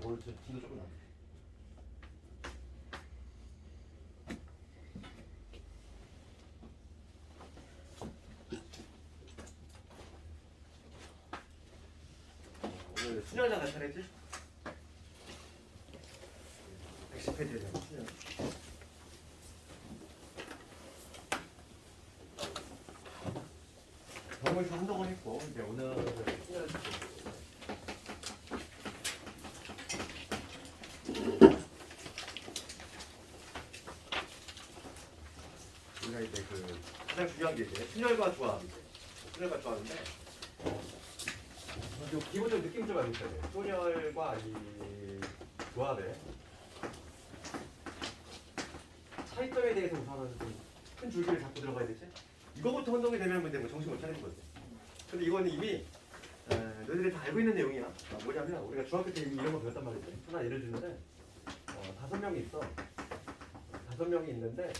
오늘 진도 조금 나. 오늘 순열장 갈 차례지? 110페이지에 순열. 병원에서 한동안 했고 이제 오늘 순열. 우리가 이제 그 가장 중요한 게 이제 순열과 조합이지. 순열과 조합인데 요 기본적인 느낌 좀 알고 있어야 돼. 순열과 이 조합의 차이점에 대해서 우선은 좀 큰 줄기를 잡고 들어가야 되지. 이거부터 혼동이 되면 문제 뭐 정신 못 차리는 거지. 근데 이거는 이미 너희들이 다 알고 있는 내용이야. 뭐냐면 우리가 중학교 때 이런 거 배웠단 말이지. 하나 예를 들면은 5명이 있어. 5명이 있는데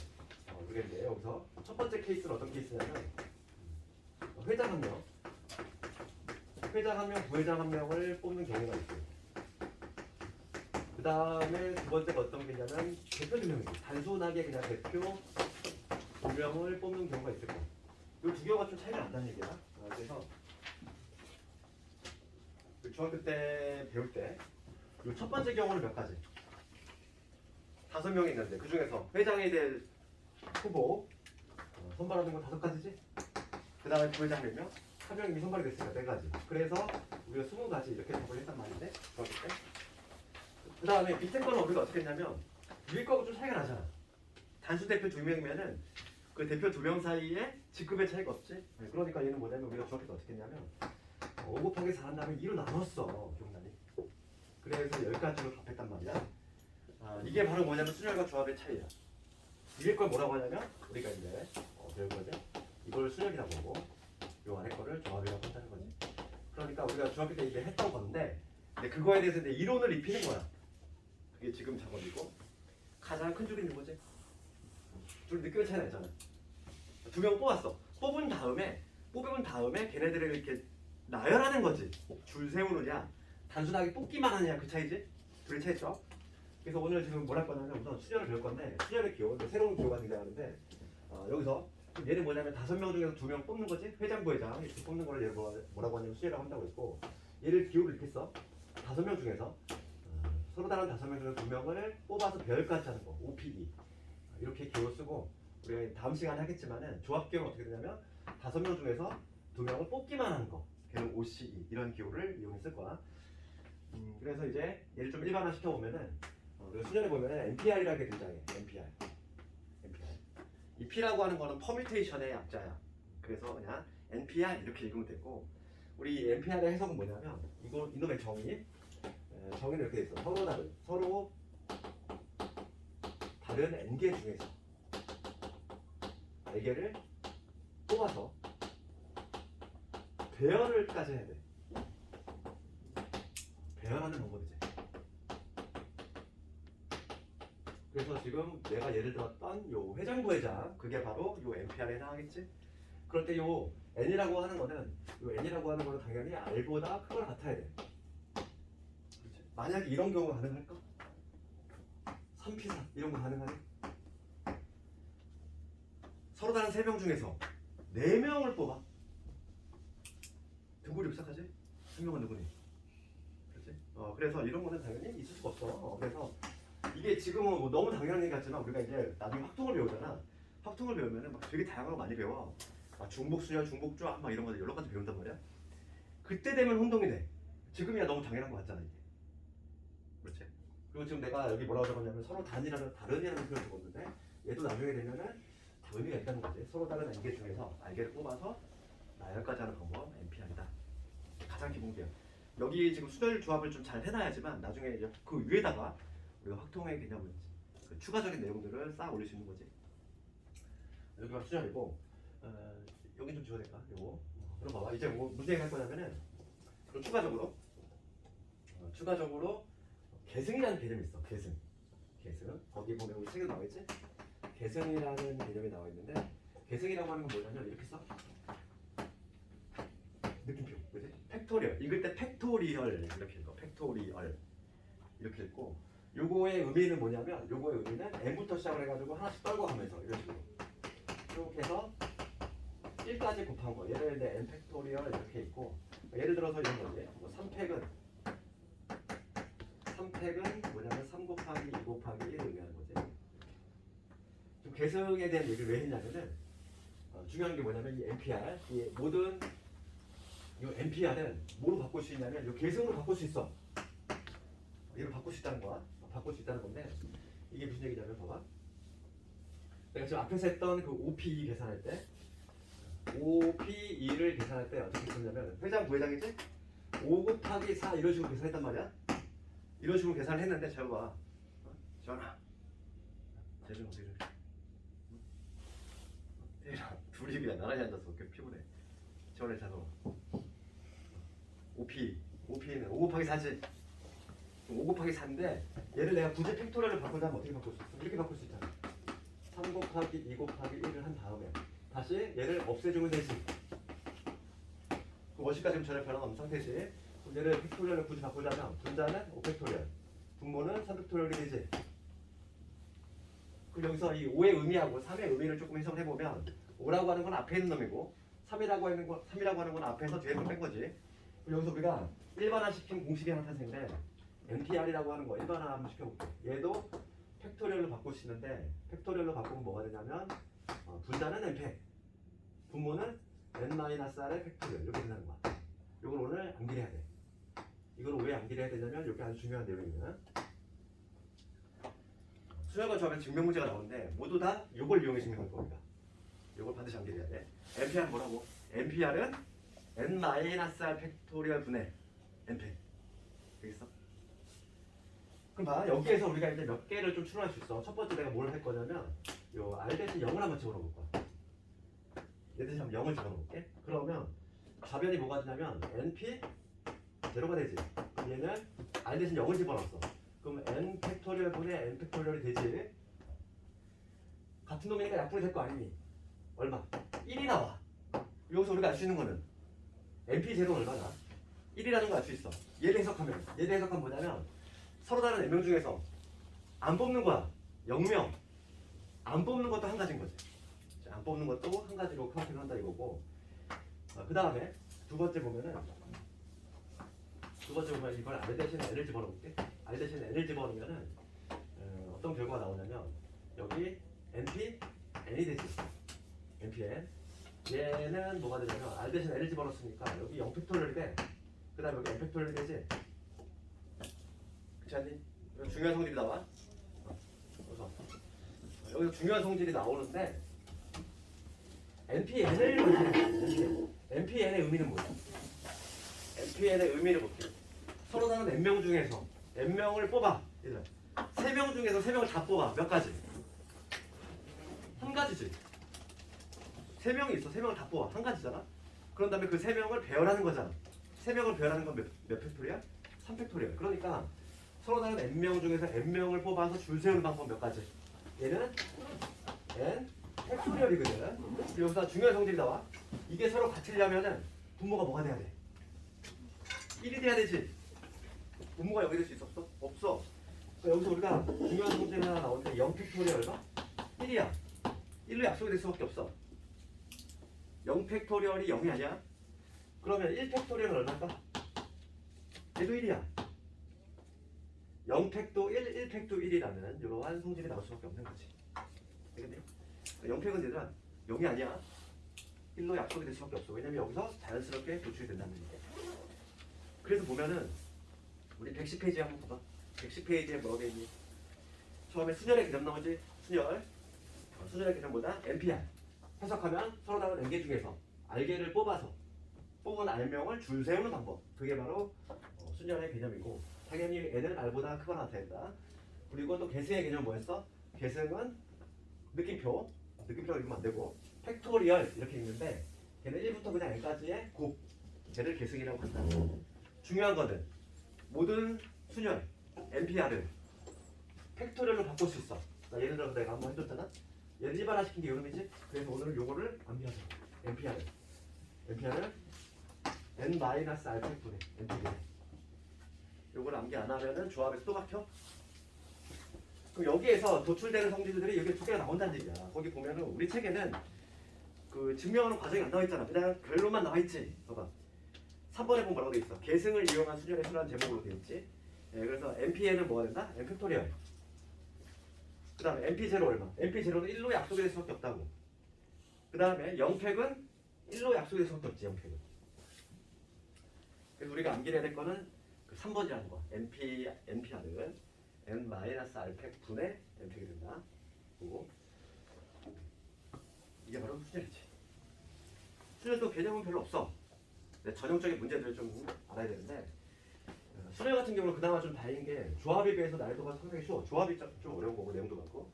우리가 이제 여기서 첫 번째 케이스는 어떤 케이스냐면 회장 한 명, 회장 한 명, 부회장 한 명을 뽑는 경우가 있고, 그 다음에 두 번째가 어떤 게 있냐면 대표 2명이지. 단순하게 그냥 대표 2명을 뽑는 경우가 있을 거야. 이 두 개가 좀 차이가 난다는 얘기야. 그래서 중학교 때 배울 때 이 첫 번째 경우는 몇 가지? 5명이 있는데 그 중에서 회장이 될 후보 선발하는 건 5가지지? 그 다음에 부회장 몇 명? 1명이 이미 선발이 됐으니까 4가지. 그래서 우리가 20가지 이렇게 답을 했단 말인데 중학교 때. 그 다음에 밑에 거는 우리가 어떻게 했냐면 위에 거하고 좀 차이가 나잖아. 단수 대표 2명이면은 그 대표 2명 사이에 직급의 차이가 없지? 그러니까 얘는 뭐냐면 우리가 중학교 때 어떻게 했냐면 5 곱하기 4 한 다음에 2로 나눴어. 기억나니? 그래서 10가지로 답했단 말이야. 이게 바로 뭐냐면 순열과 조합의 차이야. 위에 걸 뭐라고 하냐면 우리가 이제 배울 거지. 이걸 순열이라고 하고 요 아래 거를 조합이라고 한다는 거지. 그러니까 우리가 중학교 때 이제 했던 건데 근데 그거에 대해서 이제 이론을 입히는 거야. 그게 지금 작업이고 가장 큰 줄이 있는 거지. 둘 느낌의 차이가 있잖아. 2명 뽑았어. 뽑은 다음에 걔네들을 이렇게 나열하는 거지. 줄 세우느냐 단순하게 뽑기만 하느냐 그 차이지. 둘의 차이죠. 그래서 오늘 지금 뭘 할 거냐면 우선 순열을 배울 건데 순열의 기호, 새로운 기호가 등장하는데 여기서 얘는 뭐냐면 5명 중에서 2명 뽑는 거지. 회장, 부회장 이렇게 뽑는 거를 얘를 뭐라고 하냐면 순열이라고 한다고 했고 얘를 기호를 이렇게 써. 5명 중에서 서로 다른 5명 중에서 2명을 뽑아서 배열까지 하는 거. OPE 이렇게 기호 쓰고 우리가 다음 시간에 하겠지만은 조합 기호는 어떻게 되냐면 5명 중에서 2명을 뽑기만 하는 거. 걔는 OCE 이런 기호를 이용했을 거야. 그래서 이제 얘를 좀 일반화 시켜보면은 우리가 수련해 보면은 NPR이라는 게 등장해. NPR. 이 P라고 하는 거는 퍼뮤테이션의 약자야. 그래서 그냥 NPR 이렇게 읽으면 되고 우리 NPR의 해석은 뭐냐면 이놈의 정의는 이렇게 돼 있어. 서로 다른 N개 중에서 4개를 뽑아서 배열을까지 해야 돼. 배열하는 방법이지. 그래서 지금 내가 예를 들었던 요 회장 부회장 그게 바로 요 NPR에 해당하겠지. 그럴 때 요 N이라고 하는 거는 당연히 R보다 크거나 같아야 돼. 그렇지? 만약에 이런 경우가 가능할까? 3P4 이런 거 가능하니? 서로 다른 3명 중에서 4명을 뽑아. 등골이 비슷하지? 1명은 누구니? 그렇지? 그래서 이런 거는 당연히 있을 수가 없어. 그래서 이게 지금은 뭐 너무 당연한 얘기 같지만 우리가 이제 나중에 확통을 배우잖아. 확통을 배우면은 막 되게 다양한 거 많이 배워. 중복순열, 중복조합 막 이런 거 여러 가지 배운단 말이야. 그때 되면 혼동이 돼. 지금이야 너무 당연한 거 같잖아 이게. 그렇지? 그리고 지금 내가 여기 뭐라고 적었냐면 서로 다른이라는 표현을 적었는데 얘도 나중에 되면은 의미가 있다는 거지. 서로 다른 N개 중에서 R개를 뽑아서 나열까지 하는 방법 NPR이다. 가장 기본기야. 여기 지금 순열 조합을 좀 잘 해놔야지만 나중에 이제 그 위에다가 우리가 확통의 개념을 그 추가적인 내용들을 쌓아 올릴 수 있는 거지. 여기가 순열이고 여기 좀 지워야 될까? 요거. 그럼 봐봐. 이제 뭐 문제 할 거냐면은 그럼 추가적으로 계승이라는 개념이 있어. 계승. 거기 보면 우리 책에 나와있지? 계승이라는 개념이 나와 있는데 계승이라고 하는 건 뭐냐면 이렇게 써. 느낌표, 그지? 팩토리얼. 읽을 때 팩토리얼 이렇게 읽어. 팩토리얼. 이렇게 있고 요거의 의미는 뭐냐면 요거의 의미는 n부터 시작을 해가지고 하나씩 떨고 가면서 이런 식으로 이렇게 해서 1까지 곱한 거 얘를 이제 n 팩토리얼 이렇게 있고 예를 들어서 이런 거지 뭐 3팩은 뭐냐면 3 곱하기 2 곱하기 1을 의미하는 거지. 좀 계승에 대한 얘기를 왜 했냐면은 중요한 게 뭐냐면 이 NPR 이 모든 이 NPR은 뭐로 바꿀 수 있냐면 이 계승으로 바꿀 수 있어. 이걸 바꿀 수 있다는 거야. 바꿀 수 있다는 건데 이게 무슨 얘기냐면 봐봐. 내가 지금 앞에서 했던 그 OPE 계산할 때 OPE를 계산할 때 어떻게 했냐면 회장 부회장이지? 5 곱하기 4 이런 식으로 계산했단 말이야. 이런 식으로 계산을 했는데 잘 봐. 지원아 쟤좀 어떻게 쟤랑 둘이 그냥 나란히 앉아서 꽤 피곤해. 지원을 잘 봐. OP는 5 곱하기 4지. 5 곱하기 4인데 얘를 내가 굳이 팩토리얼을 바꾸자면 어떻게 바꿀 수 있어? 이렇게 바꿀 수 있잖아. 3 곱하기 2 곱하기 1을 한 다음에 다시 얘를 없애주면 되지. 그 원식까지 전혀 변화가 없는 상태지. 그럼 얘를 팩토리얼을 굳이 바꾸자면 분자는 5팩토리얼, 분모는 3팩토리얼이 되지. 그럼 여기서 이 5의 의미하고 3의 의미를 조금 해석을 해보면 5라고 하는 건 앞에 있는 놈이고 3이라고 하는 건 앞에서 뒤에 걸 뺀 거지. 그럼 여기서 우리가 일반화시킨 공식이 하나 탄생인데 NPR이라고 하는 거 일반화 한번 시켜볼게. 얘도 팩토리얼로 바꿀 수 있는데 팩토리얼로 바꾸면 뭐가 되냐면 분자는 n팩, 분모는 n-r의 팩토리얼 이렇게 된다는 거야. 이걸 오늘 암기해야 돼. 이걸 왜 암기해야 되냐면 이게 아주 중요한 내용이면 수학과 조합에 증명 문제가 나오는데 모두 다 이걸 이용해 증명할 겁니다. 이걸 반드시 암기해야 돼. NPR 뭐라고? NPR은 n-r 팩토리얼 분의 n팩. 되겠어? 그럼 봐 여기에서 우리가 이제 몇 개를 좀 추론할 수 있어. 첫 번째 내가 뭘 할 거냐면 요 r 대신 0을 한번 집어넣을 거야. 얘 대신 한번 0을 집어넣을게. 그러면 좌변이 뭐가 되냐면 np 제로가 되지. 그럼 얘는 r 대신 0을 집어넣었어. 그럼 n 팩토리얼 분의 n 팩토리얼이 되지. 같은 놈이니까 약분이 될 거 아니니? 얼마? 1이 나와. 여기서 우리가 알 수 있는 거는 np 제로는 얼마나? 1이라는 걸 알 수 있어. 얘를 해석하면 뭐냐면 서로 다른 n명 중에서 안 뽑는 거야. 0명. 안 뽑는 것도 한 가지인 거지. 안 뽑는 것도 한 가지로 카운팅을 한다 이거고. 그 다음에 두 번째 보면 이걸 r 대신에 n을 집어넣을게. r 대신에 n을 집어넣으면은 어떤 결과가 나오냐면 여기 np n이 되지. npn 얘는 뭐가 되냐면 r 대신에 n을 집어넣었으니까 여기 0 팩토리얼이 돼. 그 다음에 여기 n 팩토리얼이 되지. 그렇지 않니? 중요한 성질이 나와. 그래서 여기서 중요한 성질이 나오는데 NPN의 의미는 뭐야? NPN의 의미를 볼게요. 서로 다른 n명 중에서 n명을 뽑아. 3명 중에서 3명을 다 뽑아. 몇 가지? 한 가지지. 3명이 있어. 3명을 다 뽑아. 한 가지잖아. 그런 다음에 그 3명을 배열하는 거잖아. 3명을 배열하는 건 몇 팩토리야? 3팩토리야. 그러니까 서로 다른 n명 중에서 n명을 뽑아서 줄 세우는 방법 몇 가지? 얘는 n 팩토리얼이거든. 여기서 중요한 성질이 나와. 이게 서로 같으려면은 분모가 뭐가 돼야 돼? 1이 돼야 되지. 분모가 여기 될 수 있어? 없어. 여기서 우리가 중요한 성질 하나 나오는데 0 팩토리얼 얼마? 1이야. 1로 약속이 될 수밖에 없어. 0 팩토리얼이 0이 아니야? 그러면 1 팩토리얼은 얼마일까? 얘도 1이야. 0팩도 1, 1팩도 1이라는 이러한 성질이 나올 수밖에 없는 거지. 되겠네요? 0팩은 얘들아 0이 아니야. 1로 약속이 될 수밖에 없어. 왜냐면 여기서 자연스럽게 도출이 된다는 얘기야. 그래서 보면은 우리 110페이지에 한번 봐봐. 110페이지에 뭐가 있니? 처음에 순열의 개념 나오지? 순열의 개념보다 NPR 해석하면 서로 다른 n개 중에서 r개를 뽑아서 뽑은 r명을 줄 세우는 방법. 그게 바로 순열의 개념이고 당연히 n은 r보다 크거나 같아야 된다. 그리고 또 계승의 개념 뭐였어? 계승은 느낌표로 읽으면 안 되고 팩토리얼 이렇게 읽는데 걔는 1부터 그냥 n까지의 곱 걔를 계승이라고 한다. 중요한 거는 모든 순열 NPR을 팩토리얼로 바꿀 수 있어. 예를 들어서 내가 한번 해줬잖아. 얘를 일반화시킨 게 이름이지. 그래서 오늘은 요거를 암기하자. NPR을 n-r 팩토리 NPR 요걸 암기 안 하면은 조합에서 또 막혀. 그럼 여기에서 도출되는 성질들이 여기 두 개가 나온다는 얘기야. 거기 보면은 우리 책에는 그 증명하는 과정이 안 나와 있잖아. 그냥 결론만 나와 있지. 봐봐. 3번에 보면 뭐라고 돼 있어? 계승을 이용한 수열의 수라는 제목으로 돼 있지. 예, 그래서 MP에는 뭐가 된다? M 팩토리얼. 그 다음에 MP0 얼마? MP0는 1로 약속이 될 수밖에 없다고. 그 다음에 0팩은 1로 약속이 될 수밖에 없지. 0팩은. 그래서 우리가 암기해야 될 거는 그 3번이라는 거. NPR은 N-R팩 분의 N팩이 된다. 그리고 이게 바로 수열이지. 수열도 개념은 별로 없어. 전형적인 문제들을 좀 알아야 되는데 수열 같은 경우는 그나마 좀 다행인 게 조합에 비해서 난이도가 상당히 쉬워. 조합이 좀 어려운 거고 내용도 많고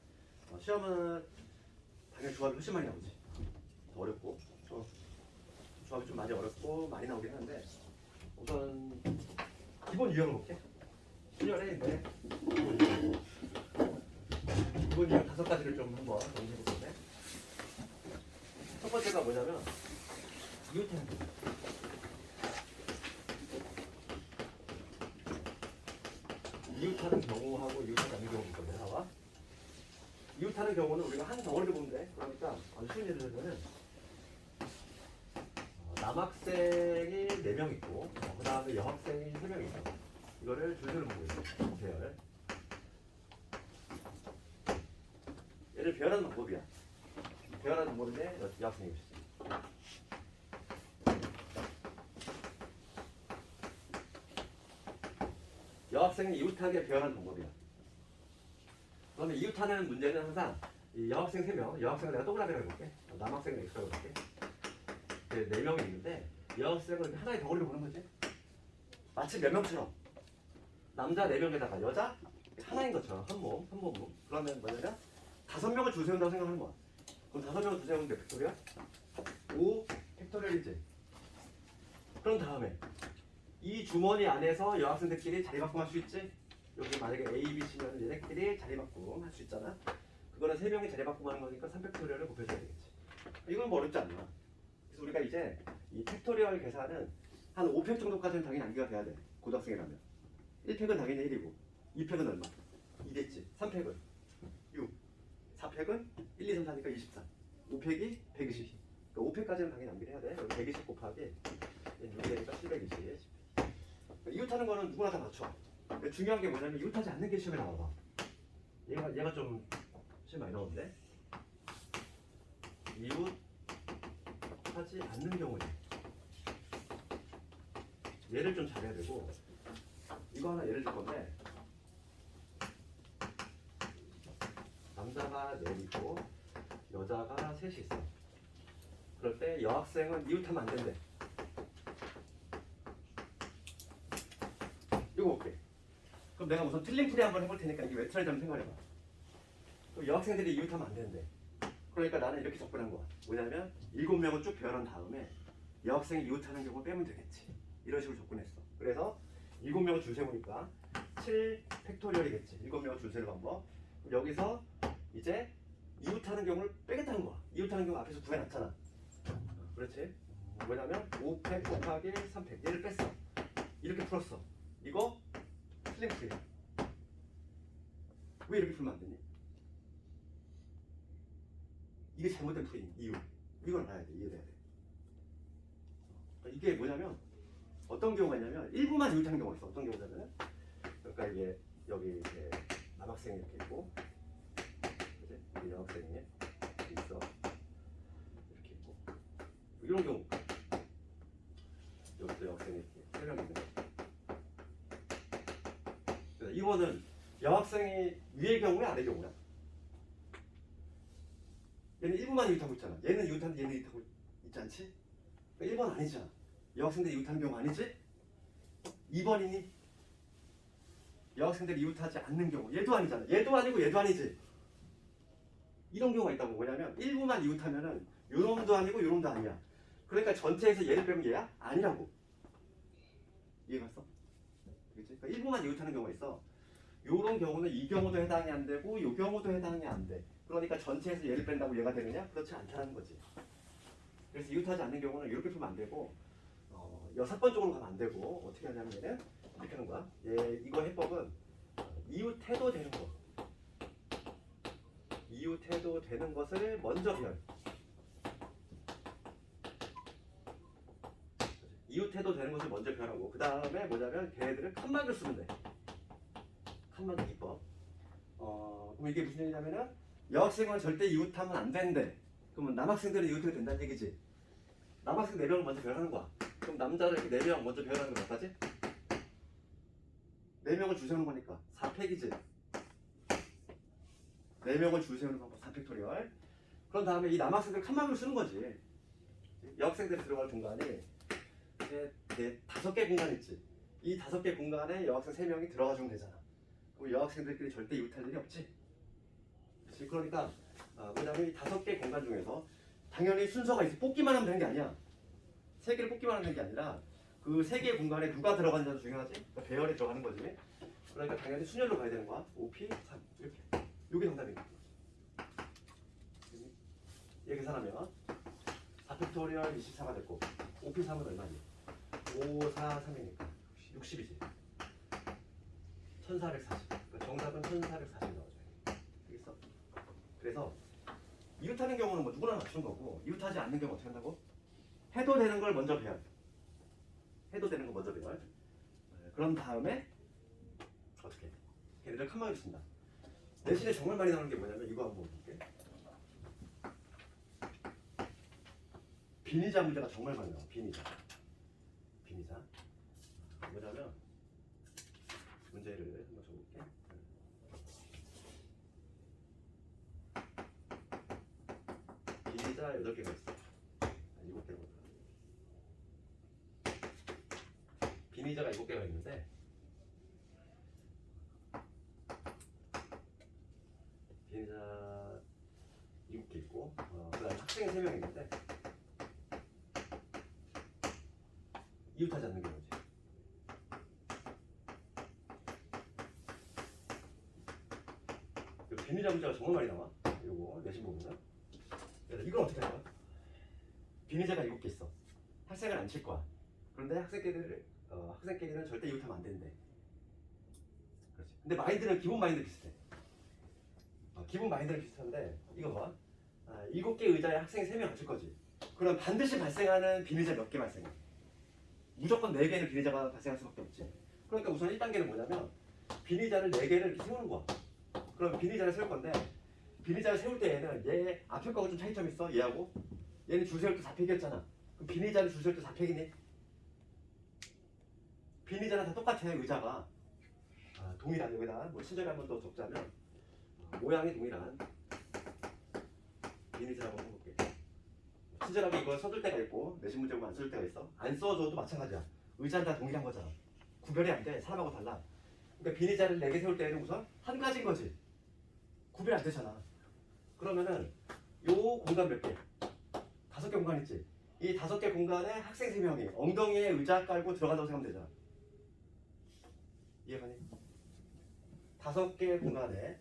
시험은 당연히 조합이 훨씬 많이 나오지. 더 어렵고 조합이 좀 많이 어렵고 많이 나오긴 하는데 우선 기본 유형을 볼게. 수열에 있는데 기본 유형 5가지를 좀 한번 정리해볼 건데 첫 번째가 뭐냐면 이웃하는 거. 이웃하는 경우하고 이웃하지 않는 경우가 있거든요. 나와. 이웃하는 경우는 우리가 한 덩어리를 보면 돼. 그러니까 아주 쉬운 예를 들면 남학생이 4명 있고 그 다음에 여학생이 3명 있어. 이거를 줄줄을 보고 있어. 배열. 얘를 배열하는 방법이야. 배열하는 방법인데 여학생이 있어. 여학생이 이웃하게 배열하는 방법이야. 그러면 이웃하는 문제는 항상 이 여학생 3명, 여학생을 내가 동그라미로 해볼게. 남학생을 X라고 해볼게. 4명이 있는데 여학생은 하나의 덩어리를 보는 거지. 마치 몇 명처럼 남자 4명에다가 여자 하나인 것처럼 한 몸으로. 그러면 뭐냐면 5명을 줄 세운다고 생각하는 거야. 그럼 5명을 줄 세우면 몇 팩토리야? 5 팩토리얼이지. 그럼 다음에 이 주머니 안에서 여학생들끼리 자리바꿈 할 수 있지? 여기 만약에 A, B, C면 얘네끼리 자리바꿈 할 수 있잖아. 그거는 3명이 자리바꿈 하는 거니까 3팩토리얼을 곱해줘야 되겠지. 이건 뭐 어렵지 않아. 그래서 우리가 이제 이 팩토리얼 계산은 한 5팩 정도까지는 당연히 암기가 돼야 돼. 고등학생이라면. 1팩은 당연히 1이고 2팩은 얼마? 2겠지. 3팩은 6. 4팩은 1, 2, 3, 4니까 24. 5팩이 120. 그러니까 5팩까지는 당연히 암기를 해야 돼. 여기 120 곱하기 6이니까 720. 이웃하는 거는 누구나 다 맞춰. 근데 중요한 게 뭐냐면 이웃하지 않는 게 시험에 나와봐. 얘가 좀 시험 많이 나오는데 이웃하지 않는 경우에 얘를 좀 잘해야 되고 이거 하나 예를 들 건데 남자가 4이고 여자가 3이 있어. 그럴 때 여학생은 이웃하면 안 된대. 이거 볼게. 그럼 내가 우선 틀린 풀이 한번 해볼 테니까 이게 왜 틀린지 한번 생각해봐. 그럼 여학생들이 이웃하면 안 되는데. 그러니까 나는 이렇게 접근한 거야. 뭐냐면 7명을 쭉 배열한 다음에 여학생이 이웃하는 경우 빼면 되겠지. 이런 식으로 접근했어. 그래서 7명을 줄 세우니까 7 팩토리얼이겠지. 7명을 줄 세우는 방법. 그럼 여기서 이제 이웃하는 경우를 빼겠다는 거야. 이웃하는 경우 앞에서 구해놨잖아. 그렇지? 뭐냐면 5팩 곱하기 3팩 얘를 뺐어. 이렇게 풀었어. 이거 틀린 풀이야. 왜 이렇게 풀면 안 되니? 이게 잘못된 풀인 이유. 이걸 알아야 돼. 이해돼야 돼. 이게 뭐냐면 어떤 경우가 있냐면 일부만 이웃하는 경우가 있어. 어떤 경우냐면 그러니까 이게 여기 이제 남학생이 이렇게 있고 그치? 여기 여학생이 있어. 이렇게 있고 이런 경우 여기도 여학생이 이렇게 3명 있는 거. 이거는 여학생이 위의 경우야 아래 경우야? 얘는 1번만 이웃하고 있잖아. 얘는 이웃하는데 얘는 이웃하고 있지 않지? 그러니까 1번 아니잖아. 여학생들이 이웃하는 경우 아니지? 2번이니? 여학생들이 이웃하지 않는 경우 얘도 아니잖아. 얘도 아니고 얘도 아니지? 이런 경우가 있다고. 뭐냐면 1부만 이웃하면은 요놈도 아니고 요놈도 아니야. 그러니까 전체에서 얘를 빼면 얘야? 아니라고. 이해갔어? 그치? 그러니까 1부만 이웃하는 경우가 있어. 요런 경우는 이 경우도 해당이 안 되고 요 경우도 해당이 안 돼. 그러니까 전체에서 얘를 뺀다고 얘가 되느냐? 그렇지 않다는 거지. 그래서 이웃하지 않는 경우는 이렇게 풀면 안 되고 6번 쪽으로 가면 안 되고 어떻게 하냐면 얘는 이렇게 하는 거야. 이거 해법은 이웃해도 되는 거. 이웃해도 되는 것을 먼저 배워요. 이웃해도 되는 것을 먼저 배우라고. 그 다음에 뭐냐면 걔네들을 칸막이로 쓰면 돼. 칸막이 기법. 그럼 이게 무슨 얘기냐면은 여학생은 절대 이웃하면 안 된대. 그러면 남학생들은 이웃해도 된다는 얘기지. 남학생 4명을 먼저 배우라는 거야. 그럼 남자를 이렇게 4명 먼저 배우라는 거 몇 가지? 4명을 줄 세우는 거니까 4팩이지. 4명을 줄 세우는 방법 4팩토리얼. 그런 다음에 이 남학생들 칸막이로 쓰는 거지. 여학생들이 들어갈 공간이 5개 공간 있지. 이 5개 공간에 여학생 3명이 들어가주면 되잖아. 그럼 여학생들끼리 절대 이웃할 일이 없지. 그렇지? 그러니까 뭐냐면 이 5개 공간 중에서 당연히 순서가 있어. 뽑기만 하면 되는 게 아니야. 3개를 뽑기만 하면 되는 게 아니라 그 3개의 공간에 누가 들어가는지도 중요하지. 그러니까 배열이 들어가는 거지. 그러니까 당연히 순열로 가야 되는 거야. 5P, 3 이렇게. 이게 정답이야. 얘 계산하면 4팩토리얼 24가 됐고 5P 3은 얼마니? 5, 4, 3이니까 60이지. 1440. 그러니까 정답은 1440 나와줘요. 알겠어? 그래서 이웃하는 경우는 뭐 누구나 맞춘 거고 이웃하지 않는 경우 어떻게 한다고? 해도 되는 걸 먼저 배워요. 해도 되는 거 먼저 배워요. 그런 다음에 어떻게 해? 걔네들 칸막이 쓴다. 대신에 정말 많이 나오는 게 뭐냐면 이거 한번 볼게. 빈의자 문제가 정말 많이 나와. 빈의자. 뭐냐면 문제를 한번 줘볼게. 빈의자 8개가 있어. 7개로 볼까? 빈의자가 7개가 있는데 빈의자 7개 있고 그 다음에 학생이 3명 있는데 이웃하지 않는 경우지. 빈의자 문제가 정말 많이 나와. 이거 내신 보면은. 그래서 이건 어떻게 할 거야? 빈의자가 7개 있어. 학생을 안 칠 거야. 그런데 학생끼리는 절대 이웃하면 안 된대. 그렇지. 근데 마인드는 기본 마인드 비슷해. 기본 마인드는 비슷한데 이거 봐. 7개 의자에 학생이 3명 앉을 거지. 그럼 반드시 발생하는 빈의자 몇 개 발생해? 무조건 4개는 빈의자가 발생할 수밖에 없지. 그러니까 우선 1단계는 뭐냐면 빈의자를 4개를 이렇게 세우는 거야. 그럼 빈의자를 세울 건데 빈의자를 세울 때에는 얘 앞에 거하고 좀 차이점이 있어. 얘하고 얘는 줄 세울 때 4팩이었잖아. 그럼 빈의자는 줄 세울 때 4팩이니? 빈의자는 다 똑같아. 의자가 동일한 여기다 뭐 친절히 한번 더 적자면 모양이 동일한 빈의자라고 해볼게. 친절하게 이걸 써줄 때가 있고 내신 문제 보면 안 써줄 때가 있어. 안 써줘도 마찬가지야. 의자는 다 동일한 거잖아. 구별이 안 돼. 사람하고 달라. 그러니까 빈의자를 4개 세울 때에는 우선 한 가지인 거지. 구별이 안 되잖아. 그러면은 요 공간 몇 개? 5개 공간 있지. 이 5개 공간에 학생 3명이 엉덩이에 의자 깔고 들어간다고 생각하면 되잖아. 이해가니? 5개 공간에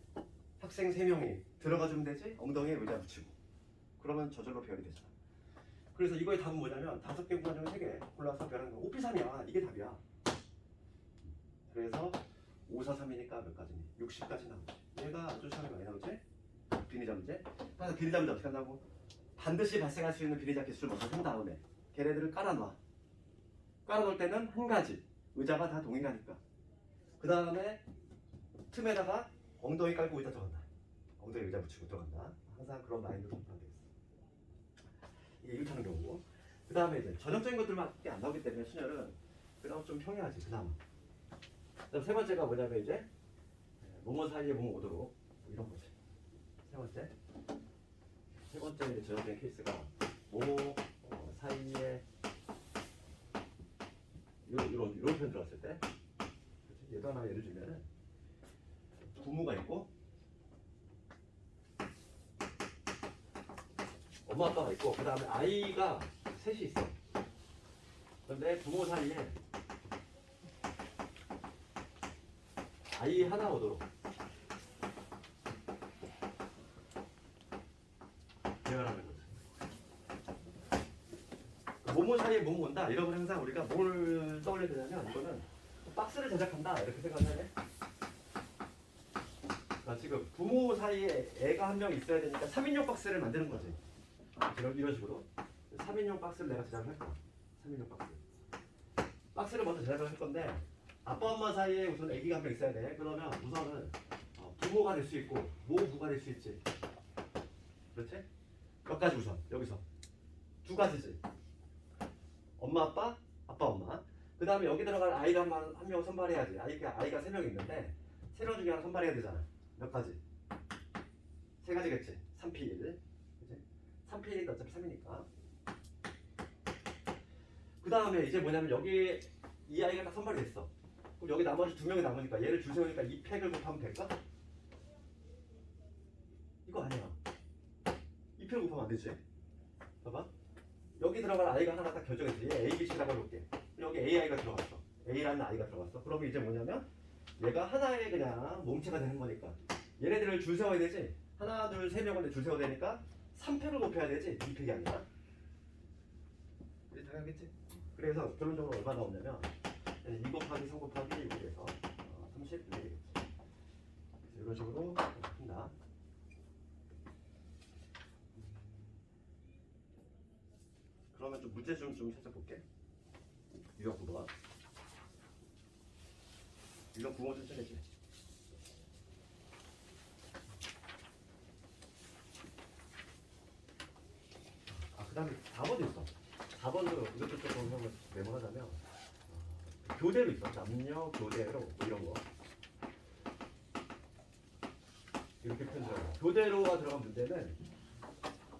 학생 3명이 들어가주면 되지. 엉덩이에 의자 붙이고. 그러면 저절로 배열이 되잖아. 그래서 이거의 답은 뭐냐면 5개 공간 중에 3개 골라서 배열하는 거. 5P3이야. 이게 답이야. 그래서 5, 4, 3이니까 몇 가지니? 60까지 나오지. 얘가 아주 시험에 많이 나오지? 빈의자 문제. 그래서 빈의자 문제 어떻게 한다고? 반드시 발생할 수 있는 빈의자 개수를 먼저 한 다음에 걔네들을 깔아놔. 깔아놓을 때는 한 가지. 의자가 다 동일하니까. 그 다음에 틈에다가 엉덩이 깔고 의자 들어간다. 엉덩이 의자 붙이고 들어간다. 항상 그런 마인드로 접근하면 되겠어. 이게 이웃하는 경우고. 그 다음에 이제 전형적인 것들밖에 안 나오기 때문에 순열은 그다음 좀 평이하지. 그 다음. 그다음 세 번째가 뭐냐면 이제 뭐뭐 사이에 뭐뭐 오도록 뭐 이런 거지. 세 번째 이제 전형적인 케이스가 뭐뭐 사이에 이런 표현 들어갔을 때, 그치? 얘도 하나 예를 들면은 부모가 있고 엄마 아빠가 있고 그 다음에 아이가 셋이 있어. 그런데 부모 사이에 아이 하나 오도록 배열하는 거지. 모모 사이에 모모 온다. 이러면 항상 우리가 뭘 떠올려야 되냐면 이거는 박스를 제작한다 이렇게 생각해야 돼. 그러니까 지금 부모 사이에 애가 한 명 있어야 되니까 3인용 박스를 만드는 거지. 이런 식으로 3인용 박스를 내가 제작을 할 거야. 3인용 박스. 박스를 먼저 제작을 할 건데 아빠 엄마 사이에 우선 애기가 한 명 있어야 돼. 그러면 우선은 부모가 될 수 있고 모부가 될 수 있지. 그렇지? 몇 가지 우선 여기서 두 가지지. 엄마 아빠, 아빠 엄마. 그 다음에 여기 들어갈 아이가 한 명 선발해야지. 아이가 3명 있는데 3명 중에 하나 선발해야 되잖아. 몇 가지? 3가지겠지. 3P1. 그치? 3P1인데 어차피 3이니까. 그 다음에 이제 뭐냐면 여기 이 아이가 딱 선발이 됐어. 그럼 여기 나머지 2명이 남으니까 얘를 줄 세우니까 이 팩을 곱하면 될까? 이거 아니야. 이 팩을 곱하면 안 되지. 봐봐. 여기 들어갈 아이가 하나 딱 결정했지. 얘 A, B, C라고 해볼게. 여기 AI가 들어갔어. A라는 아이가 들어갔어. 그러면 이제 뭐냐면 얘가 하나의 그냥 몸체가 되는 거니까 얘네들을 줄 세워야 되지. 하나, 둘, 세 명을 줄 세워야 되니까 3팩을 곱해야 되지. 2팩이 아니라. 이제 당연하겠지. 그래서 결론적으로 얼마 나오냐면 2 곱하기 3 곱하기 6에서 30 이렇게 되겠지. 그래서 이런 식으로 한다. 그러면 좀 문제 좀 찾아볼게. 유형 9번. 유형 9번 좀 찾아야지. 그 다음에 4번도 있어. 4번도 이것도 조금 한번 메모하자면 교대로 있어. 남녀 교대로 뭐 이런 거. 이렇게 표현해요. 교대로가 들어간 문제는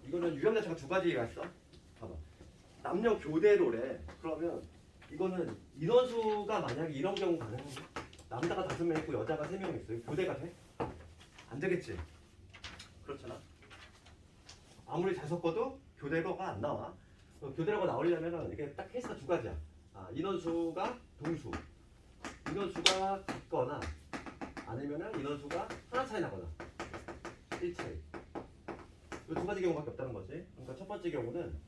이거는 유형 자체가 2가지가 있어. 봐봐. 남녀 교대로래. 그러면 이거는 인원수가 만약에 이런 경우 가능해? 남자가 5명 있고 여자가 3명 있어요. 교대가 돼? 안 되겠지. 그렇잖아. 아무리 잘 섞어도 교대로가 안 나와. 교대로가 나오려면 이게 딱 케이스가 2가지야. 인원수가 동수. 인원수가 같거나 아니면은 인원수가 하나 차이 나거나 1 차이. 이 2가지 경우밖에 없다는 거지. 그러니까 첫 번째 경우는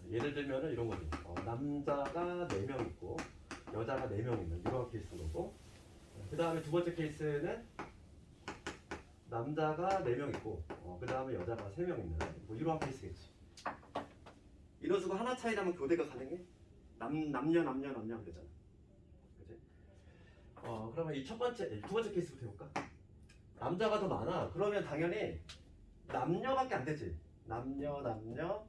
예를 들면은 이런 거죠. 남자가 4명 있고 여자가 4명 있는 이런 케이스인 거고. 그 다음에 2번째 케이스는 남자가 4명 있고 그 다음에 여자가 3명 있는 뭐 이러한 케이스겠지. 인원수가 하나 차이 나면 교대가 가능해? 남녀 하면 되잖아. 그치? 그러면 이 두 번째 케이스부터 해볼까? 남자가 더 많아. 그러면 당연히 남녀밖에 안 되지. 남녀 맞나?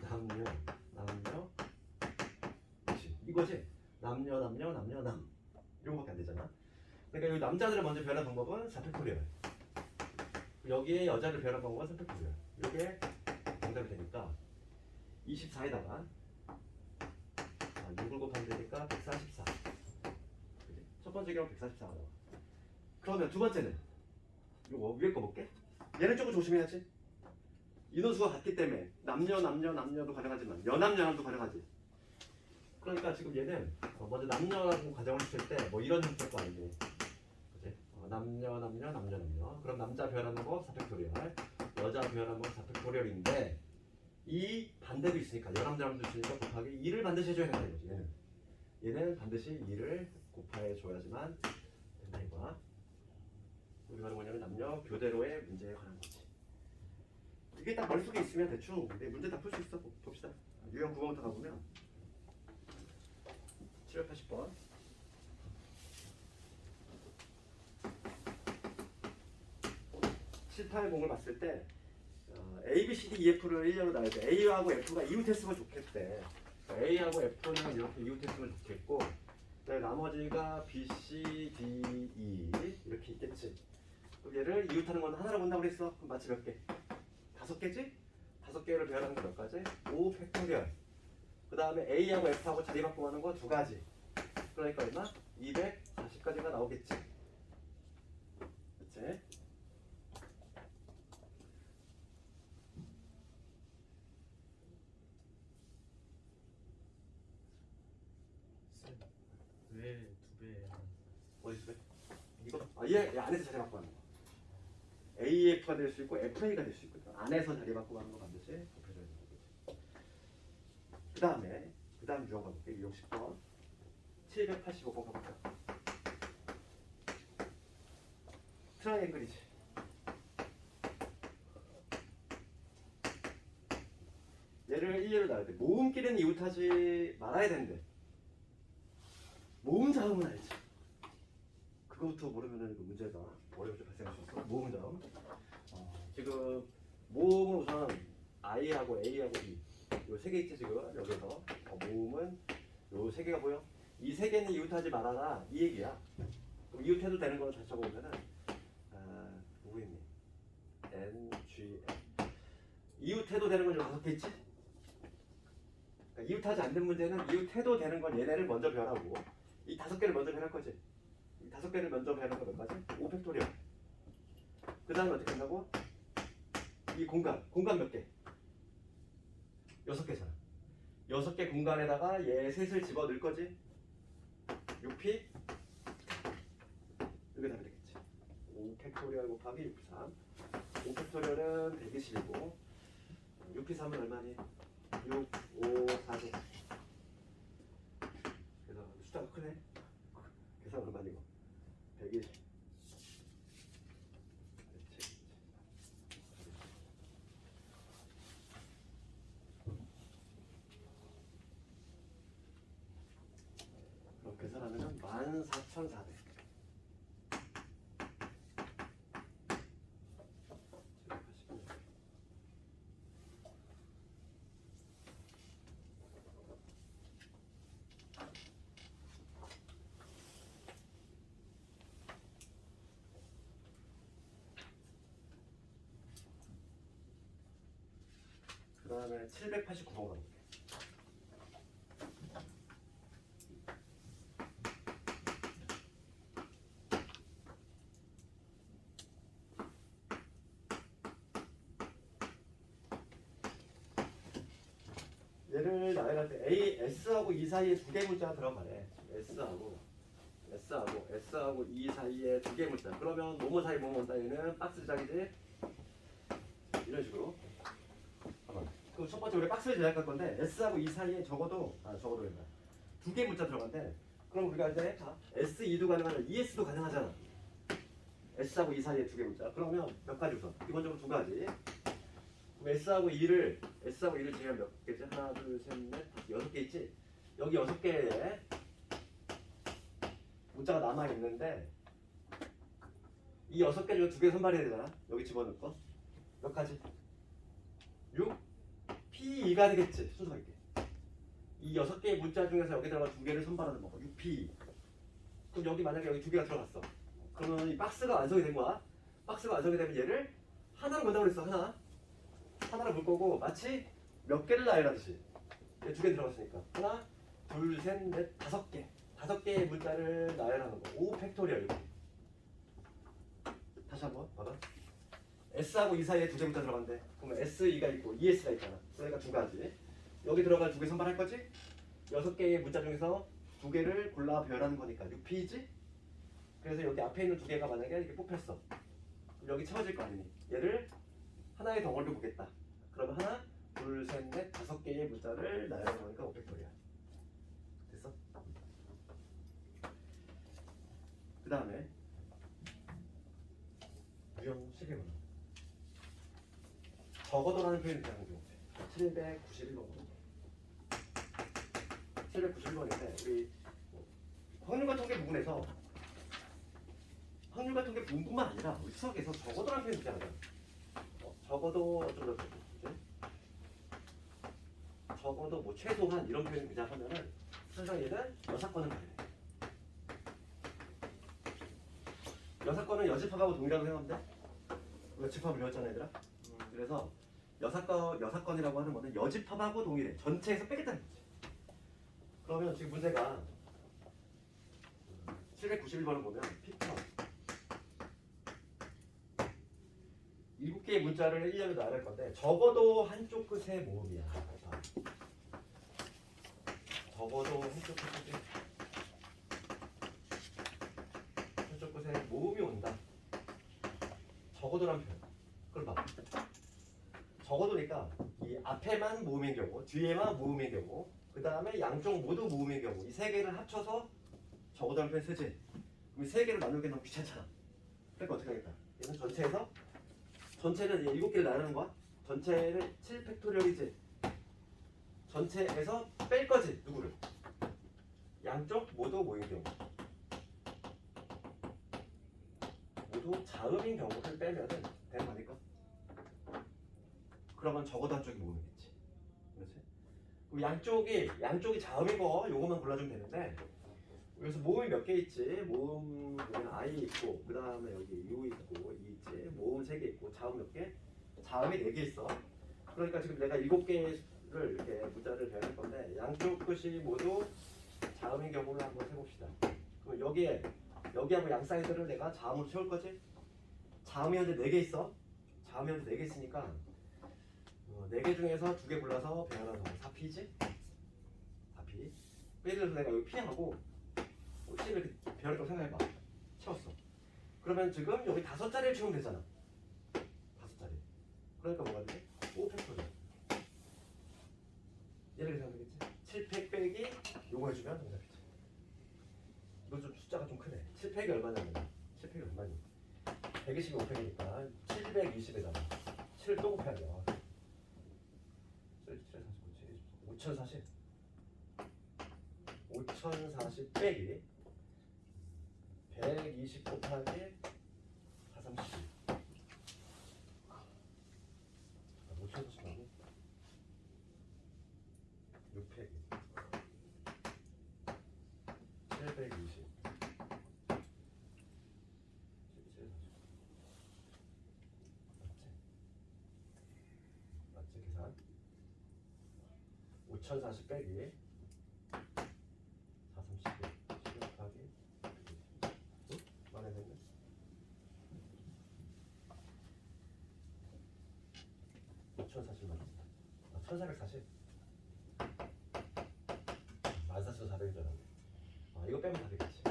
남녀 그치 이거지. 남녀 남 이런 거밖에 안 되잖아. 그러니까 여기 남자들을 먼저 배열한 방법은 4팩토리얼, 여기에 여자를 배열한 방법은 3팩토리얼. 이게 정답이 되니까 24에다가 6을 곱하면 되니까 144. 그치? 첫 번째 경우 144가 나와. 그러면 두 번째는 요거 위에 거 볼게. 얘는 조금 조심해야지. 인원수가 같기 때문에 남녀도 가능하지만 여남도 가능하지. 그러니까 지금 얘는 먼저 남녀라고 가정을 했을 때 뭐 이런 형태일 거 아니지. 그치? 남녀. 그럼 남자 배열하는 거 4팩토리얼, 여자 배열하는 거 4팩토리얼인데 이 반대도 있으니까 여남도 있으니까 곱하기 2를 반드시 해줘야 된다는 거지. 얘는 반드시 2를 곱해줘야지만 된다 이거야. 우리가 하는 거냐면 남녀 교대로의 문제에 관한 거지. 이게 딱 머릿속에 있으면 대충 문제 다 풀 수 있어. 봅시다. 유형 9번부터 가보면 780번. (780을) 봤을 때 A, B, C, D, E, F를 1년으로 나눠야 돼. A하고 F가 이웃했으면 좋겠대. A하고 F는 이렇게 이웃했으면 좋겠고, 나머지가 B, C, D, E 이렇게 있겠지. 그럼 얘를 이웃하는 건 하나로 본다고 그랬어. 그럼 마치 몇 개? 5개지? 5개를 배열하는 거 몇 가지? 5 팩토리얼. 그 다음에 A하고 F하고 자리 바꿔가는 거 2가지. 그러니까 얼마? 240까지가 나오겠지. 그치? 왜 2배? 어디 있어? 이거? 얘 안에서 자리 바꿔가는 거. AF가 될 수 있고 FA가 될 수 있거든. 안에서 자리 바꿔가는 거 반드시 곱해줘야 되는 거지. 그 다음에 다음 유형 가볼게. 유형 10번 785번 가볼까. 트라이앵글이지. 얘를 일례로 나올 때 모음끼리는 이웃하지 말아야 되는데 모음 자음은 알지. 그거부터 모르면은 이거 문제가 어려움이 발생할 수 있어. 모음 자음. 지금 모음은 우선 I하고 A하고 E 요 세 개 있지 지금 여기서. 모음은 요 세 개가 보여? 이 세 개는 이웃하지 말아라 이 얘기야. 그럼 이웃해도 되는 걸 다시 적어보면은 누구 있니? N, G, N. 이웃해도 되는 건 다섯 개 있지? 그러니까 이웃하지 않는 문제는 이웃해도 되는 건 얘네를 먼저 변하고 이 다섯 개를 먼저 변할 거지. 이 다섯 개를 먼저 변하는 거 몇 가지? 5팩토리얼. 그 다음에 어떻게 한다고? 이 공간 몇 개? 6개잖아. 6개 공간에다가 얘 셋을 집어 넣을 거지? 6P? 이게 답이 되겠지. 5팩토리얼 곱하기 6P3. 5팩토리얼은 120이고 6P3은 얼마니? 6, 5, 4죠. 그래서 숫자가 크네. 계산 얼마니 이거? 120. 그럼 계산하면 14,400. 그 다음에 789번 가볼게. 얘를 나열할 때 A, S하고 E 사이에 두 개의 문자가 들어가네. S하고 E 사이에 두 개의 문자. 그러면 뭐뭐 사이 뭐뭐 온다. 얘는 박스 제작이지. 이런 식으로. 그럼 첫 번째 우리 박스를 제작할 건데 S하고 E 사이에 적어도 된다. 두 개의 문자 들어간대. 그럼 우리가 이제 S2도 가능하잖아. ES도 가능하잖아. S하고 E 사이에 두 개의 문자. 그러면 몇 가지 우선. 기본적으로 두 가지. 그럼 S하고 E를 제외하면 몇 개지? 하나, 둘, 셋, 넷, 다섯 개 있지? 여기 6개의 문자가 남아있는데 이 6개 중에 두 개 선발해야 되잖아. 여기 집어넣을 거. 몇 가지? 6? P2가 되겠지. 순서가 있게. 이 6개의 문자 중에서 여기 들어가 두 개를 선발하는 거. 6P. 그럼 여기 만약에 여기 두 개가 들어갔어. 그러면 이 박스가 완성이 된 거야. 박스가 완성이 되면 얘를 하나로 본다고 그랬어. 하나로 볼 거고 마치 몇 개를 나열하듯이 두 개 들어갔으니까 하나, 둘, 셋, 넷, 5개 5개의 문자를 나열하는 거. 5팩토리얼 이렇게. 다시 한번 봐봐. S하고 E 사이에 두 개 문자 들어간대. 그러면 SE가 있고 ES가 있잖아. 그러니까 두 가지. 여기 들어갈 두 개 선발할 거지? 6개의 문자 중에서 두 개를 골라 배열하는 거니까 6P지? 그래서 여기 앞에 있는 두 개가 만약에 이렇게 뽑혔어. 그럼 여기 채워질 거 아니니? 얘를 하나의 덩어리로 보겠다. 그러면 하나, 둘, 셋, 넷, 5개의 문자를 나열하는 거니까 5팩토리얼. 됐어? 그 다음에 유형 11번. 적어도라는 표현이 들어가는 경우 791번인데 우리 확률과 통계 부분에서 확률과 통계 부분뿐만 아니라 우리 수학에서 적어도라는 표현이 들어가잖아. 적어도 어쩌고 저쩌고, 그치? 적어도 뭐 최소한 이런 표현을 그냥 하면은 항상 얘는 여사건은 가야 돼. 여사건은 여집합하고 동일하다고 생각하면 돼? 여집합을 배웠잖아 얘들아. 그래서 여사건이라고 하는 거는 여집합하고 동일해. 전체에서 빼겠다는 거지. 그러면 지금 문제가 791번을 보면 피터 7개의 문자를 1년에 나열할 건데 적어도 한쪽 끝에 모음이야. 적어도 한쪽 끝에 모음이 온다. 적어도란 표현. 그럼 봐. 적어도니까 이 앞에만 모음인 경우, 뒤에만 모음인 경우, 그 다음에 양쪽 모두 모음의 경우 이 세 개를 합쳐서 적어도 한 편 쓰지. 그럼 이 세 개를 나누기 너무 귀찮잖아. 그러니까 어떻게 하겠다. 얘는 전체에서 전체는 7개를 나누는 거야. 전체를 7팩토리얼이지. 전체에서 뺄 거지. 누구를? 양쪽 모두 모인 경우. 모두 자음인 경우를 빼면은 되는 거 아닐까? 그러면 적어도 한쪽이 모음이겠지. 그렇지? 그럼 양쪽이 자음인 거 요거만 골라주면 되는데 여기서 모음이 몇 개 있지? 모음 여기는 I 있고 그 다음에 여기 U 있고 이 있지? 모음 3개 있고 자음 몇 개? 자음이 4개 있어. 그러니까 지금 내가 7개를 이렇게 문자를 배울 건데 양쪽 끝이 모두 자음인 경우를 한번 해봅시다. 그럼 여기하고 양 사이드를 내가 자음으로 채울 거지? 자음이 현재 4개 있어. 자음이 현재 4개 있으니까 4개 중에서 2개 골라서 배 하나 더 4P지? 4P. 예를 들어서 내가 여기 P하고 C를 이렇게 배열을 생각해봐. 채웠어. 그러면 지금 여기 5자리를 채우면 되잖아. 5자리. 그러니까 뭐가 되지? 5팩토리얼. 얘를 생각하겠지? 7팩 빼기 요거 해주면 정답이지. 이거 좀 숫자가 좀 크네. 7팩이 얼마냐면 7팩이 얼마니? 120이 5팩이니까 720에다가 7을 또 곱해야 돼요. 5040 5040 빼기 120 곱하기 432 5040 하고 6 빼기 720 맞지? 계산 5040 빼기 432 10 곱하기 많이 됐네. 5040 맞지? 1440 14,400인 줄 알았네. 이거 빼면 다 되겠지.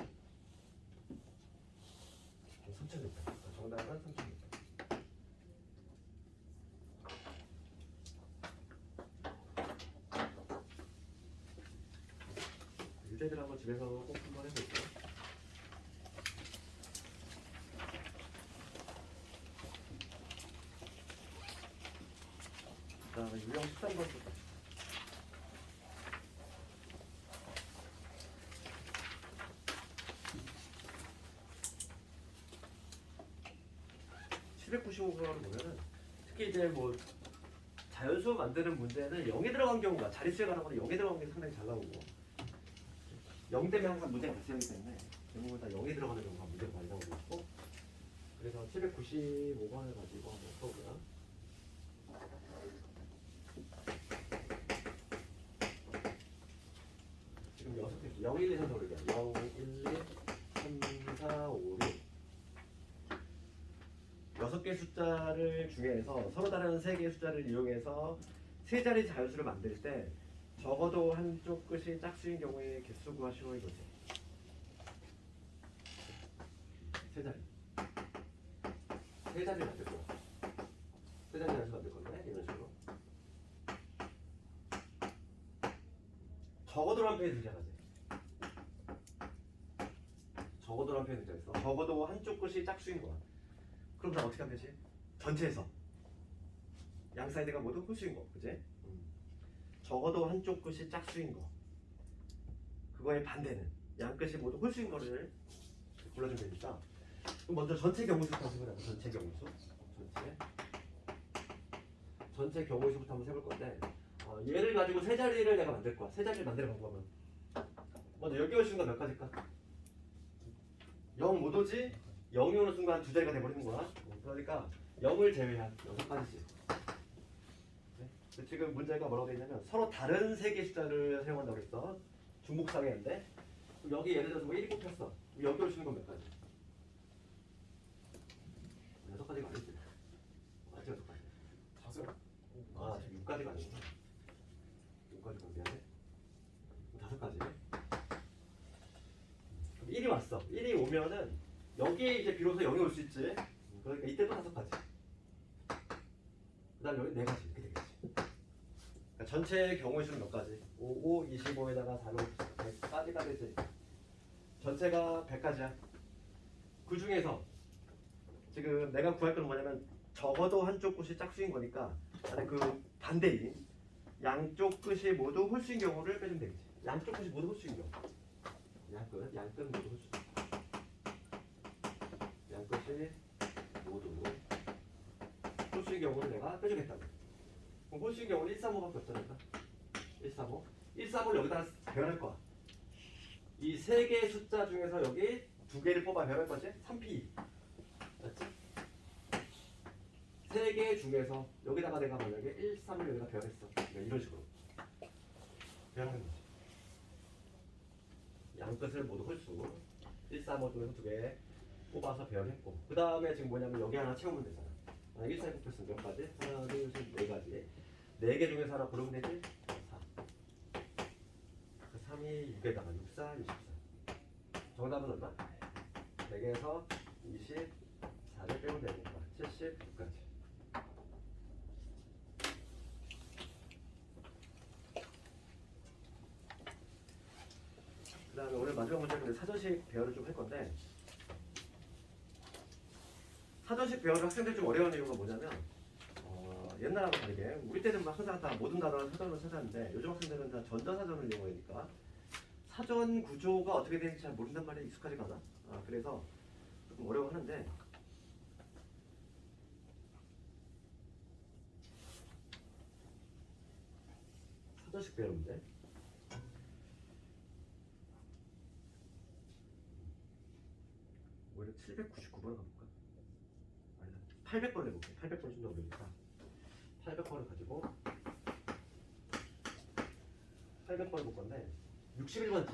3,600. 정답은 3,600. 유제들 한번 집에서 꼭 한번 해볼게요. 그 다음에 유형 13번부터. (795번을) 보면은 특히 이제 뭐 자연수 만드는 문제는 0이 들어간 경우가 자릿수에 관한 거는 0이 들어간 게 상당히 잘 나오고 0 때문에 항상 문제가 발생하기 때문에 대부분 다 0이 들어가는 경우가 문제가 많이 나오고 있고 그래서 795번을 가지고 한번 풀어보자. 지금 6개 0, 1, 2, 3, 4, 5, 6이야. 0, 1, 2, 3, 4, 5, 6 6개의 숫자를 중에서 서로 다른 3개의 숫자를 이용해서 세 자리 자연수를 만들 때 적어도 한쪽 끝이 짝수인 경우에 개수 구하시오 이거지. 세 자리. 세 자리를 만들 거야. 세 자리 자연수 만들 건데 이런 식으로. 적어도 한 편이 등장하지. 적어도 한 편이 등장했어. 적어도 한쪽 끝이 짝수인 거야. 그럼 나 어떻게 하면 되지? 전체에서 양 사이드가 모두 홀수인 거, 그지? 적어도 한쪽 끝이 짝수인 거. 그거의 반대는 양 끝이 모두 홀수인 거를 골라주면 되니까. 그럼 먼저 전체 경우수부터 한번 해보자. 전체 경우수. 전체 경우수부터 한번 해볼 건데 얘를 가지고 세 자리를 내가 만들 거야. 세 자리를 만드는 방법은 먼저 여기 올 순간 몇 가지일까? 0 못 오지? 0이 오는 순간 두 자리가 돼버리는 거야. 그러니까 0을 제외한 6가지지. 네? 지금 문제가 뭐라고 되어 있냐면 서로 다른 세 개의 숫자를 사용한다고 했어. 중복상해인데 여기 예를 들어서 뭐 1이 꼽혔어. 여기 올 수 있는 건 몇 가지? 6가지가 아니지. 맞지? 6가지. 아, 지금 6가지가 아니구나. 6가지가 미안해. 5가지. 그럼 1이 왔어. 1이 오면은 여기에 이제 비로소 0이 올 수 있지. 그러니까 이때도 5가지. 그 다음 여기 4가지 이렇게 되겠지. 그러니까 전체의 경우의 수는 몇 가지? 5, 5, 25에다가 4는 100까지가 되지. 전체가 100가지야. 그 중에서 지금 내가 구할 건 뭐냐면 적어도 한쪽 끝이 짝수인 거니까 나는 그 반대인 양쪽 끝이 모두 홀수인 경우를 빼주면 되겠지. 양쪽 끝이 모두 홀수인 경우. 양끝 모두 홀수. 양끝이 모두 홀수인 경우를 내가 빼주겠다고. 그럼 홀수인 경우는 135밖에 없잖아. 135. 135를 여기다 배열할 거야. 이 세 개의 숫자 중에서 여기 두 개를 뽑아 배열할 거지? 3P. 맞지? 세 개 중에서 여기다가 내가 만약에 1, 3을 여기다 배열했어. 그러니까 이런 식으로 배열하는 거지. 양끝을 모두 홀수 1, 3, 5 중에서 두 개 뽑아서 배열했고 그 다음에 지금 뭐냐면 여기 하나 채우면 되잖아. 1, 4, 6, 8, 9, 몇 가지? 하나, 둘, 셋, 네 가지. 네 개 중에서 하나 고르면 되지? 4. 그 3이 6에다가 6, 4, 64. 정답은 얼마? 100에서 24를 빼면 되니까 76까지. 그 다음에 오늘 마지막 문제는 사전식 배열을 좀 할 건데 사전식 배열을 학생들 좀 어려운 이유가 뭐냐면 옛날하고 다르게 우리 때는 막 항상 다 모든 단어를 사전으로 찾았는데 요즘 학생들은 다 전자사전을 이용하니까 사전 구조가 어떻게 되는지 잘 모른단 말이야. 익숙하지가 않아. 그래서 조금 어려워하는데 사전식 배열 문제 오히려 799번을 가볼까? 아니다 800번을 해볼게. 800번 좀 더 어려우니까 800번을 가지고 800번을 볼 건데 61번째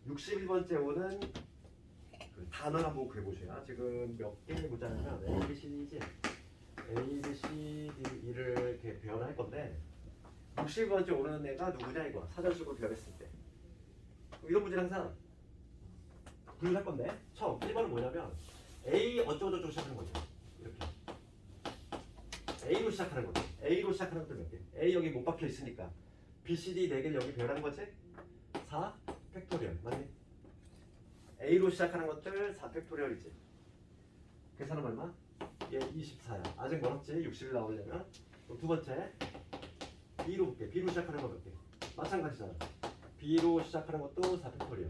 61번째 오는 그 단어를 한번 구해보셔야. 지금 몇 개의 문자냐면 A, B, C, D지. A, B, C, D, E를 이렇게 배열할 건데 61번째 오는 애가 누구냐 이거 사전식으로 배열했을 때 이런 문제는 항상 구분할 건데 처음 1번은 뭐냐면 A 어쩌고저쩌고 시작하는 거죠. 이렇게 A로 시작하는 거죠. A로 시작하는 것들 몇 개? A 여기 못 박혀 있으니까 B, C, D 4개를 여기 배열한 거지? 4 팩토리얼 맞니? A로 시작하는 것들 4 팩토리얼이지. 계산은 얼마? 얘 24야. 아직 멀었지. 60을 나오려면. 그럼 두 번째 B로 볼게. B로 시작하는 거 몇 개? 마찬가지잖아. B로 시작하는 것도 4 팩토리얼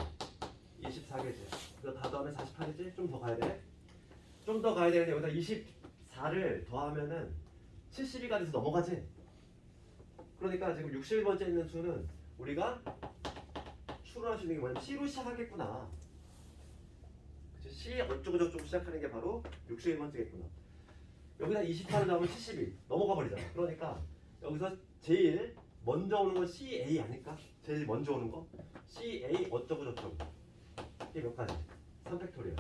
24개지. 이거 다 더하면 48이지? 좀 더 가야 돼. 좀 더 가야 되는데 여기다 24를 더하면은 72가 돼서 넘어가지. 그러니까 지금 61번째 있는 수는 우리가 추론할 수 있는 게 뭐냐면 C로 시작하겠구나. 그치? C 어쩌고저쩌고 시작하는 게 바로 61번째겠구나. 여기다 28을 넣으면 72 넘어가 버리잖아. 그러니까 여기서 제일 먼저 오는 건 CA 아닐까? 제일 먼저 오는 거 CA 어쩌고저쩌고. 이게 몇 가지? 3팩토리얼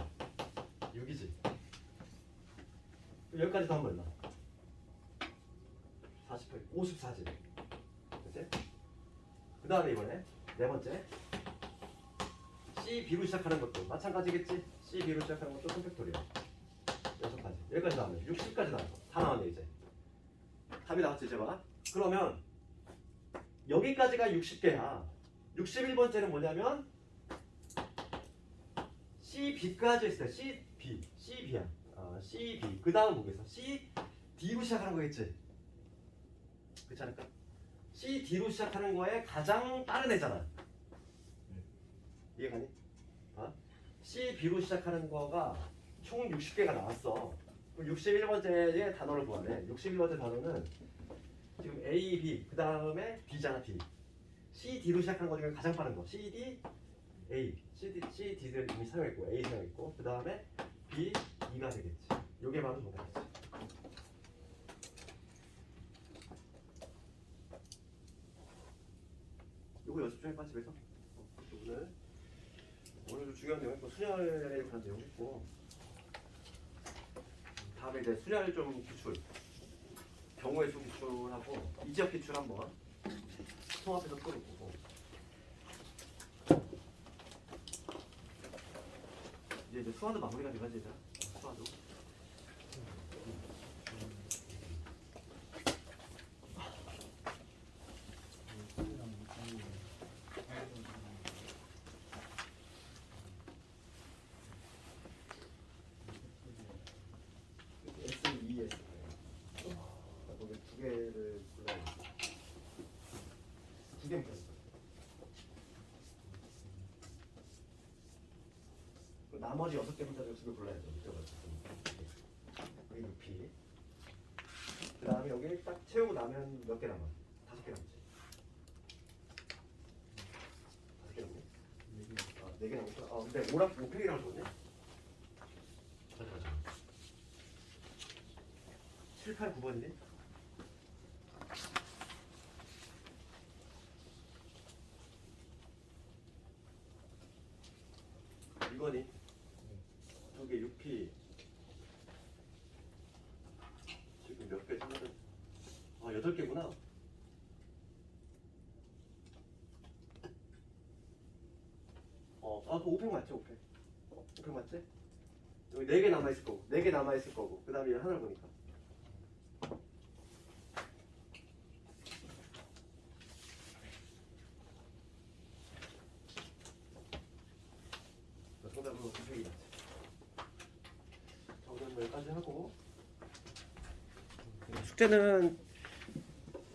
6이지. 여기까지 더하면 얼마? 48, 54지. 그치? 그 다음에 이번에 네 번째 C, B로 시작하는 것도 마찬가지겠지? C, B로 시작하는 것도 3팩토리얼 6가지. 여기까지 나왔네. 60까지 나왔어. 다 나왔네 이제. 답이 나왔지 이제 봐. 그러면 여기까지가 60개야. 61번째는 뭐냐면 C, B까지 했을 때 C, B, C, B야. C, B. 그 다음 보겠어. C, D로 시작하는 거겠지? 그렇지 않을까? C, D로 시작하는 거에 가장 빠른 애잖아. 이해가니? C, B로 시작하는 거가 총 60개가 나왔어. 그럼 61번째의 단어를 구하래. 61번째 단어는 지금 A, B, 그 다음에 B잖아, B. C, D로 시작하는 거 중에 가장 빠른 거. C, D, A. C, D를 이미 사용했고, A 사용했고, 그 다음에 B, E가 되겠지. 요게 바로 정답이지. 요거 연습 좀 해봐, 집에서. 오늘 좀 중요한 내용 있고, 순열에 관한 내용 있고, 다음에 이제 순열 좀 기출, 경우의 수 기출하고, 이지역 기출 한번 통합해서 풀어보고, 이제 수화도 마무리가 돼가지, 이제. 수화도. 나머지 6개 문자를 수를 불러야죠. 이쪽을. 여기 6P. 그 다음에 여기 딱 채우고 나면 몇 개 남아? 5개 남지. 5개 남네? 4개 남았어? 근데 5팩이라고 적었네? 맞아. 7, 8, 9번이네? 이거니? 저게 6P. 지금 몇 개 생각은 8개구나. 그 5팩 맞지? 5팩. 5팩 맞지? 여기 4개 남아있을 거고, 4개 남아있을 거고, 그 다음에 하나를 보니까. 정답은 5팩이 맞지. 정답은 여기까지 하고. 숙제는